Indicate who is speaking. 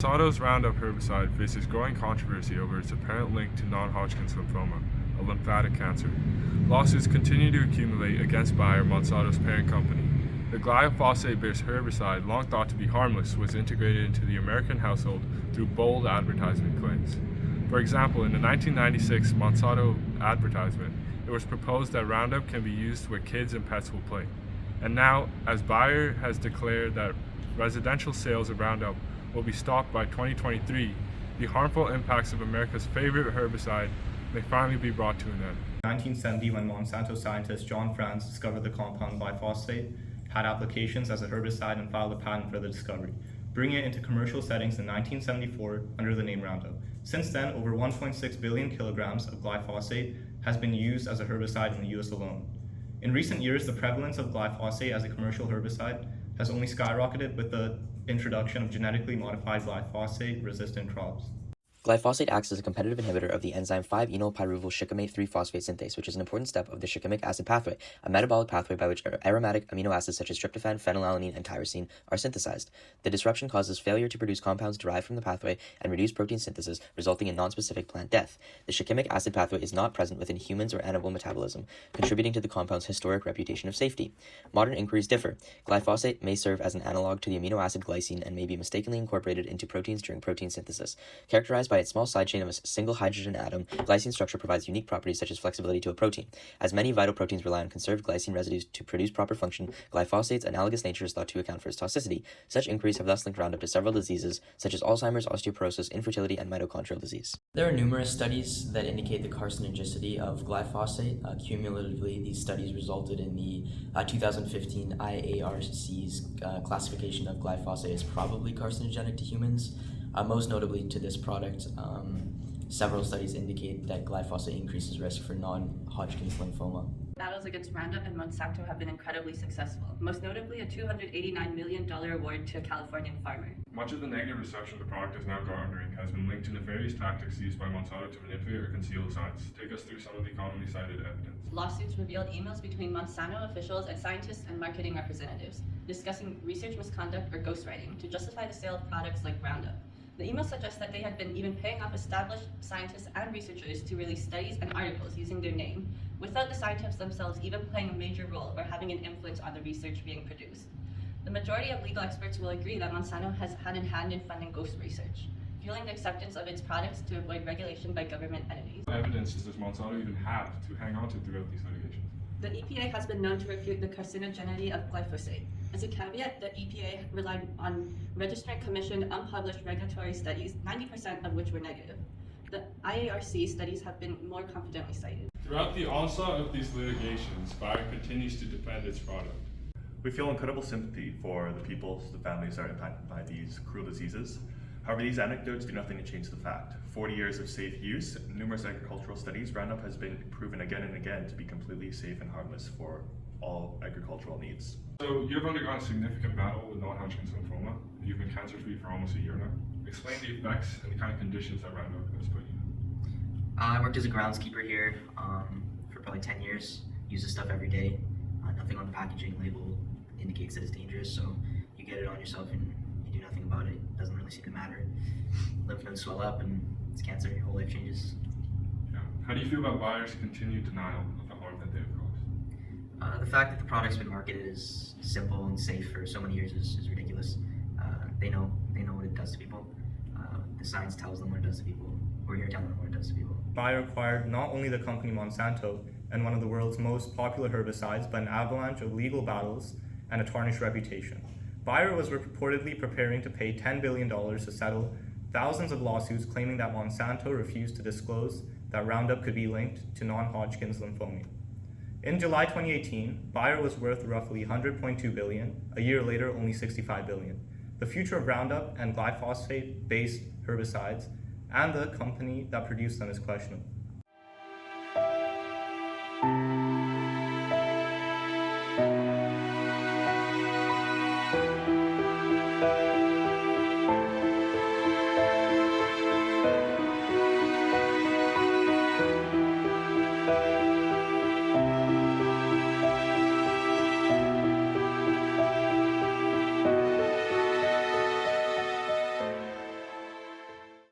Speaker 1: Monsanto's Roundup herbicide faces growing controversy over its apparent link to non-Hodgkin's lymphoma, a lymphatic cancer. Lawsuits continue to accumulate against Bayer, Monsanto's parent company. The glyphosate-based herbicide, long thought to be harmless, was integrated into the American household through bold advertisement claims. For example, in the 1996 Monsanto advertisement, it was proposed that Roundup can be used where kids and pets will play. And now, as Bayer has declared that residential sales of Roundup will be stopped by 2023, the harmful impacts of America's favorite herbicide may finally be brought to an end.
Speaker 2: 1970, when Monsanto scientist John Franz discovered the compound glyphosate, had applications as a herbicide and filed a patent for the discovery, bringing it into commercial settings in 1974 under the name Roundup. Since then, over 1.6 billion kilograms of glyphosate has been used as a herbicide in the US alone. In recent years, the prevalence of glyphosate as a commercial herbicide has only skyrocketed with the introduction of genetically modified glyphosate-resistant crops.
Speaker 3: Glyphosate acts as a competitive inhibitor of the enzyme 5-enolpyruvyl shikimate 3-phosphate synthase, which is an important step of the shikimic acid pathway, a metabolic pathway by which aromatic amino acids such as tryptophan, phenylalanine, and tyrosine are synthesized. The disruption causes failure to produce compounds derived from the pathway and reduced protein synthesis, resulting in nonspecific plant death. The shikimic acid pathway is not present within humans or animal metabolism, contributing to the compound's historic reputation of safety. Modern inquiries differ. Glyphosate may serve as an analog to the amino acid glycine and may be mistakenly incorporated into proteins during protein synthesis. Characterized by its small side chain of a single hydrogen atom, glycine structure provides unique properties such as flexibility to a protein. As many vital proteins rely on conserved glycine residues to produce proper function, glyphosate's analogous nature is thought to account for its toxicity. Such inquiries have thus linked Roundup to several diseases, such as Alzheimer's, osteoporosis, infertility, and mitochondrial disease.
Speaker 4: There are numerous studies that indicate the carcinogenicity of glyphosate. Cumulatively, these studies resulted in the 2015 IARC's classification of glyphosate as probably carcinogenic to humans. Most notably to this product, several studies indicate that glyphosate increases risk for non-Hodgkin's lymphoma.
Speaker 5: Battles against Roundup and Monsanto have been incredibly successful, most notably a $289 million award to a Californian farmer.
Speaker 1: Much of the negative reception the product is now garnering has been linked to nefarious tactics used by Monsanto to manipulate or conceal science. Take us through some of the commonly cited evidence.
Speaker 5: Lawsuits revealed emails between Monsanto officials and scientists and marketing representatives, discussing research misconduct or ghostwriting to justify the sale of products like Roundup. The emails suggest that they had been even paying off established scientists and researchers to release studies and articles using their name, without the scientists themselves even playing a major role or having an influence on the research being produced. The majority of legal experts will agree that Monsanto has had a hand in funding ghost research, fueling the acceptance of its products to avoid regulation by government entities.
Speaker 1: What evidence does Monsanto even have to hang on to throughout these litigations?
Speaker 5: The EPA has been known to refute the carcinogenicity of glyphosate. As a caveat, the EPA relied on registrant commissioned unpublished regulatory studies, 90% of which were negative. The IARC studies have been more confidently cited.
Speaker 1: Throughout the onslaught of these litigations, Bayer continues to defend its product.
Speaker 6: We feel incredible sympathy for the people, the families that are impacted by these cruel diseases. However, these anecdotes do nothing to change the fact. 40 years of safe use, numerous agricultural studies, Roundup has been proven again and again to be completely safe and harmless for all agricultural needs.
Speaker 1: So you've undergone a significant battle with non-Hodgkin's lymphoma. You've been cancer-free for almost a year now. Explain the effects and the kind of conditions that Roundup has put you in.
Speaker 4: I worked as a groundskeeper here for probably 10 years. Use this stuff every day. Nothing on the packaging label indicates that it's dangerous, so you get it on yourself and you do nothing about it. It doesn't really seem to matter. Lymph nodes swell up and it's cancer, your whole life changes.
Speaker 1: Yeah. How do you feel about Bayer's continued denial of the harm that they have caused?
Speaker 4: The fact that the product's been marketed as simple and safe for so many years is ridiculous. They know what it does to people. The science tells them what it does to people. We're here telling them what it does to people.
Speaker 2: Bayer acquired not only the company Monsanto and one of the world's most popular herbicides, but an avalanche of legal battles and a tarnished reputation. Bayer was reportedly preparing to pay $10 billion to settle thousands of lawsuits claiming that Monsanto refused to disclose that Roundup could be linked to non-Hodgkin's lymphoma. In July 2018, Bayer was worth roughly $100.2 billion. A year later, only $65 billion. The future of Roundup and glyphosate-based herbicides and the company that produced them is questionable.